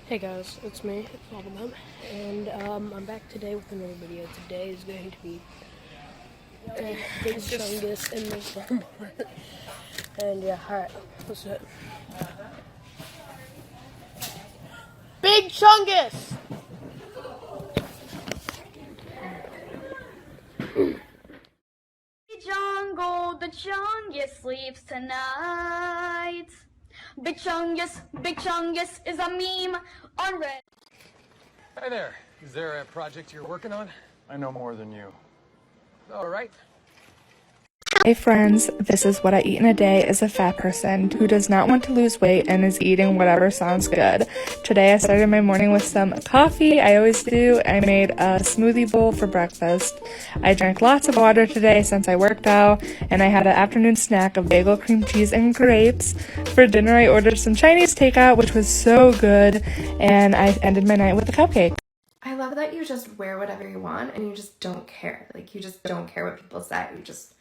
Hey guys, it's me, Fatphobia, and I'm back today with another video. Today is going to be Big Chungus in this one. And yeah, alright, let's do it. Big Chungus! Jungle, the Chungus sleeps tonight. Big Chungus is a meme on Reddit. Hi there. Is there a project you're working on? I know more than you. All right. Hey friends, this is what I eat in a day as a fat person who does not want to lose weight and is eating whatever sounds good. Today I started my morning with some coffee. I always do. I made a smoothie bowl for breakfast. I drank lots of water today since I worked out, and I had an afternoon snack of bagel, cream cheese, and grapes. For dinner I ordered some Chinese takeout, which was so good, and I ended my night with a cupcake. I love that you just wear whatever you want and you just don't care. Like, you just don't care what people say. You just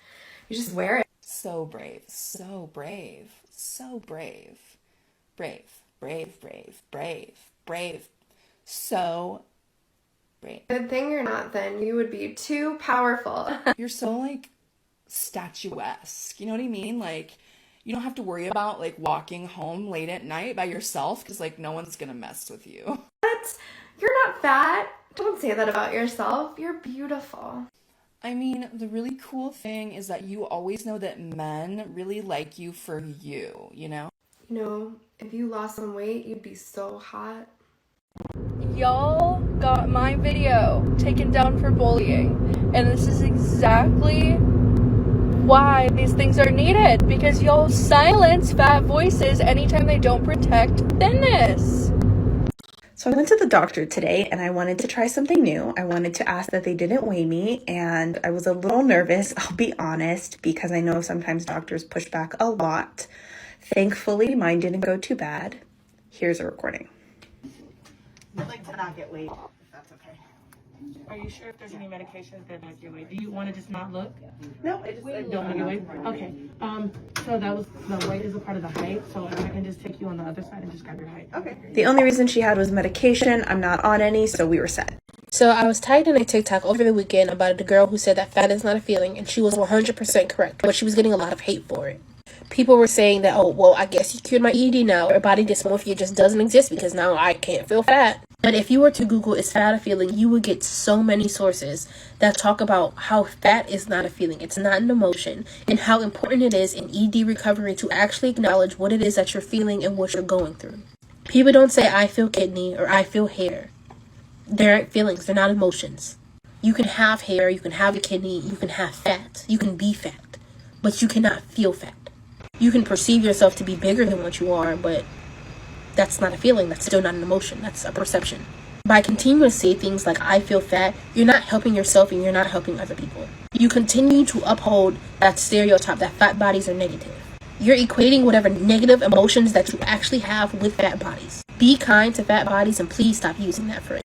wear it. So brave, so brave, so brave. Brave, brave, brave, brave, brave. So brave. Good thing you're not then. You would be too powerful. You're so, like, statuesque. You know what I mean? Like, you don't have to worry about, like, walking home late at night by yourself because, like, no one's gonna mess with you. What? You're not fat. Don't say that about yourself. You're beautiful. I mean, the really cool thing is that you always know that men really like you for you, you know? You know, if you lost some weight, you'd be so hot. Y'all got my video taken down for bullying, and this is exactly why these things are needed, because y'all silence fat voices anytime they don't protect thinness. So I went to the doctor today and I wanted to try something new. I wanted to ask that they didn't weigh me, and I was a little nervous, I'll be honest, because I know sometimes doctors push back a lot. Thankfully, mine didn't go too bad. Here's a recording. I'd like to not get weighed, if that's okay. Are you sure if there's any medications that make your weight? Do you want to just not look? No, I just Don't want to get weight? Okay. So that was, the weight is a part of the height, so if I can just take you on the other side and just grab your height. Okay. The only reason she had was medication. I'm not on any, so we were set. So I was tagged in a TikTok over the weekend about a girl who said that fat is not a feeling, and she was 100% correct, but she was getting a lot of hate for it. People were saying that, oh, well, I guess you cured my ED now, or body dysmorphia just doesn't exist because now I can't feel fat. But if you were to Google "is fat a feeling," you would get so many sources that talk about how fat is not a feeling, it's not an emotion, and how important it is in ED recovery to actually acknowledge what it is that you're feeling and what you're going through. People don't say, I feel kidney, or I feel hair. They aren't feelings, they're not emotions. You can have hair, you can have a kidney, you can have fat, you can be fat, but you cannot feel fat. You can perceive yourself to be bigger than what you are, but that's not a feeling, that's still not an emotion, that's a perception. By continuing to say things like, I feel fat, you're not helping yourself and you're not helping other people. You continue to uphold that stereotype that fat bodies are negative. You're equating whatever negative emotions that you actually have with fat bodies. Be kind to fat bodies and please stop using that phrase.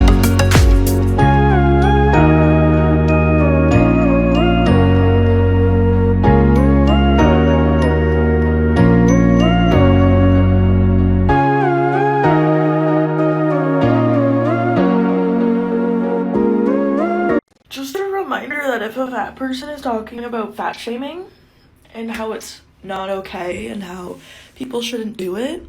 Just a reminder that if a fat person is talking about fat shaming and how it's not okay and how people shouldn't do it,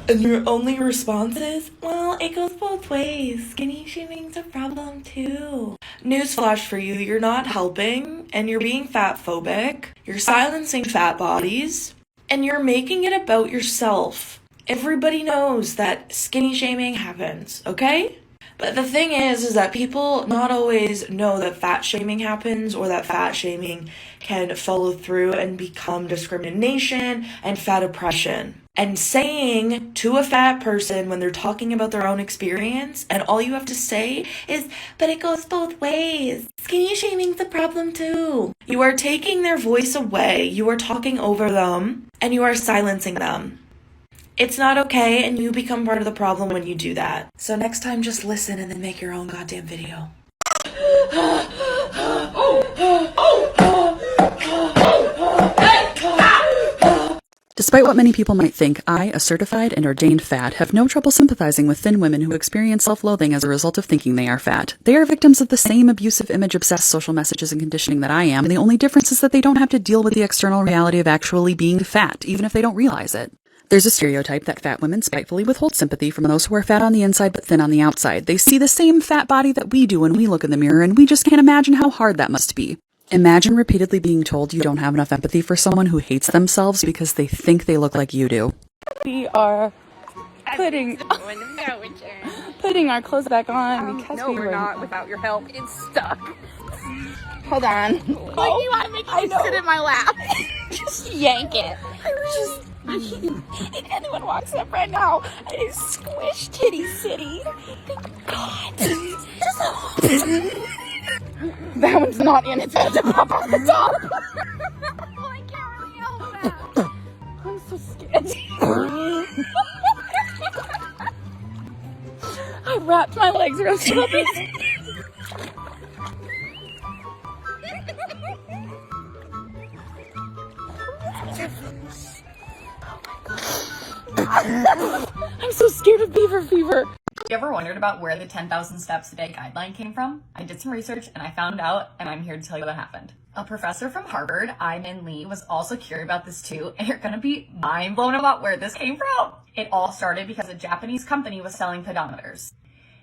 and your only response is, well, it goes both ways. Skinny shaming's a problem too. Newsflash for you, you're not helping, and you're being fat phobic. You're silencing fat bodies, and you're making it about yourself. Everybody knows that skinny shaming happens, okay? But the thing is that people not always know that fat shaming happens, or that fat shaming can follow through and become discrimination and fat oppression. And saying to a fat person when they're talking about their own experience, and all you have to say is, but it goes both ways. Skinny shaming's a problem too. You are taking their voice away, you are talking over them, and you are silencing them. It's not okay, and you become part of the problem when you do that. So next time, just listen and then make your own goddamn video. Despite what many people might think, I, a certified and ordained fat, have no trouble sympathizing with thin women who experience self-loathing as a result of thinking they are fat. They are victims of the same abusive, image-obsessed social messages and conditioning that I am, and the only difference is that they don't have to deal with the external reality of actually being fat, even if they don't realize it. There's a stereotype that fat women spitefully withhold sympathy from those who are fat on the inside but thin on the outside. They see the same fat body that we do when we look in the mirror, and we just can't imagine how hard that must be. Imagine repeatedly being told you don't have enough empathy for someone who hates themselves because they think they look like you do. We are putting our clothes back on because we're not without your help. It's stuck. Hold on. Like, you want to make me sit in my lap. Just yank it. If anyone walks up right now, I squish Titty City. God. That one's not in. It's got to pop off the top. I can't really help that. I'm so scared. I wrapped my legs around something. I'm so scared of beaver fever. You ever wondered about where the 10,000 steps a day guideline came from? I did some research and I found out, and I'm here to tell you what happened. A professor from Harvard, Min Lee, was also curious about this too, and you're gonna be mind blown about where this came from. It all started because a Japanese company was selling pedometers.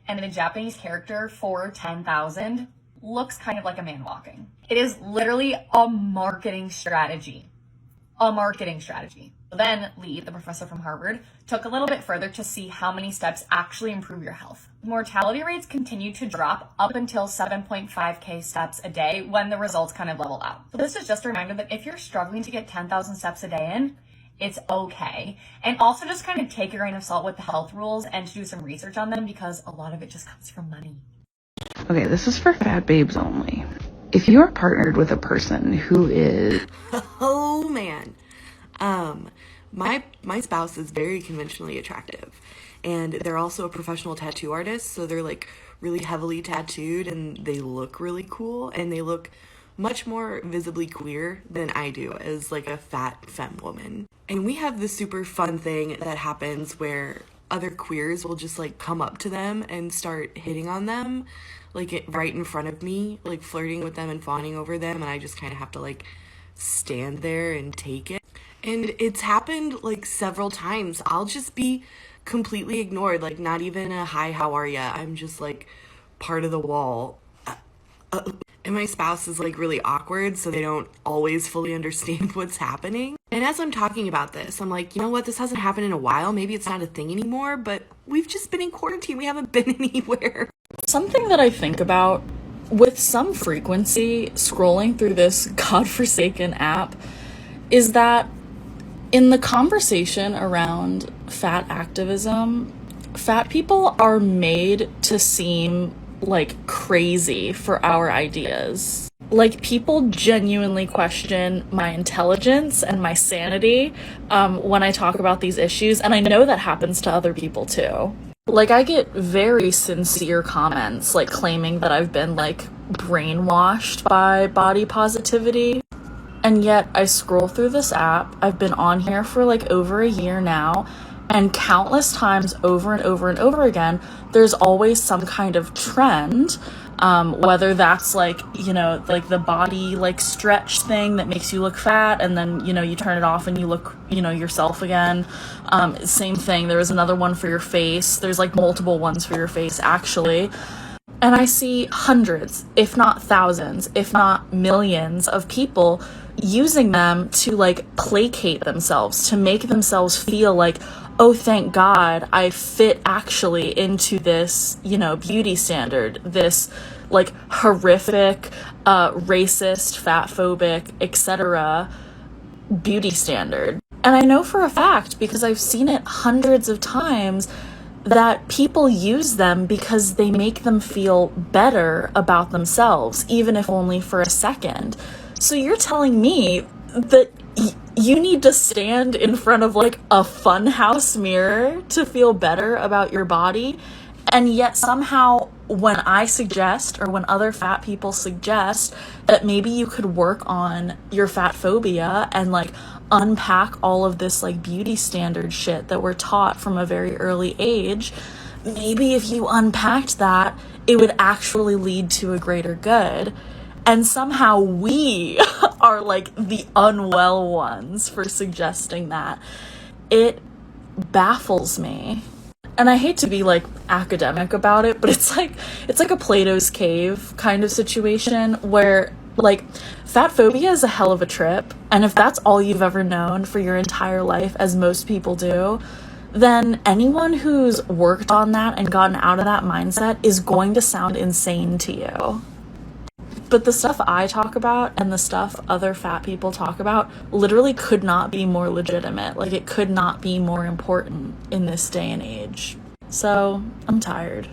And the Japanese character for 10,000 looks kind of like a man walking. It is literally a marketing strategy. A marketing strategy. Then Lee, the professor from Harvard, took a little bit further to see how many steps actually improve your health. Mortality rates continued to drop up until 7.5k steps a day when the results kind of leveled out. So this is just a reminder that if you're struggling to get 10,000 steps a day in, it's okay. And also just kind of take a grain of salt with the health rules and to do some research on them because a lot of it just comes from money. Okay, this is for fat babes only. If you are partnered with a person who is... Oh man. My spouse is very conventionally attractive, and they're also a professional tattoo artist, so they're like really heavily tattooed and they look really cool, and they look much more visibly queer than I do as like a fat femme woman. And we have this super fun thing that happens where other queers will just like come up to them and start hitting on them like right in front of me, like flirting with them and fawning over them, and I just kind of have to like stand there and take it. And it's happened like several times. I'll just be completely ignored, like not even a hi, how are ya? I'm just like part of the wall. And my spouse is like really awkward, so they don't always fully understand what's happening. And as I'm talking about this, I'm like, you know what? This hasn't happened in a while. Maybe it's not a thing anymore, but we've just been in quarantine. We haven't been anywhere. Something that I think about with some frequency scrolling through this godforsaken app is that in the conversation around fat activism, fat people are made to seem like crazy for our ideas. Like, people genuinely question my intelligence and my sanity when I talk about these issues, and I know that happens to other people too. Like, I get very sincere comments, like, claiming that I've been, like, brainwashed by body positivity. And yet, I scroll through this app. I've been on here for, like, over a year now. And countless times over and over and over again, there's always some kind of trend, whether that's, like, you know, like the body, like, stretch thing that makes you look fat, and then, you know, you turn it off and you look, you know, yourself again. Same thing. There was another one for your face. There's, like, multiple ones for your face, actually. And I see hundreds, if not thousands, if not millions of people using them to, like, placate themselves, to make themselves feel like, oh, thank God, I fit actually into this, you know, beauty standard, this, like, horrific, racist, fatphobic, etc. beauty standard. And I know for a fact, because I've seen it hundreds of times, that people use them because they make them feel better about themselves, even if only for a second. So you're telling me that you need to stand in front of, like, a funhouse mirror to feel better about your body, And yet somehow when I suggest, or when other fat people suggest that maybe you could work on your fat phobia and like unpack all of this like beauty standard shit that we're taught from a very early age, maybe if you unpacked that, it would actually lead to a greater good. And somehow we are like the unwell ones for suggesting that. It baffles me. And I hate to be like academic about it, but it's like a Plato's cave kind of situation where like fat phobia is a hell of a trip. And if that's all you've ever known for your entire life, as most people do, then anyone who's worked on that and gotten out of that mindset is going to sound insane to you. But the stuff I talk about and the stuff other fat people talk about literally could not be more legitimate. Like, it could not be more important in this day and age. So, I'm tired.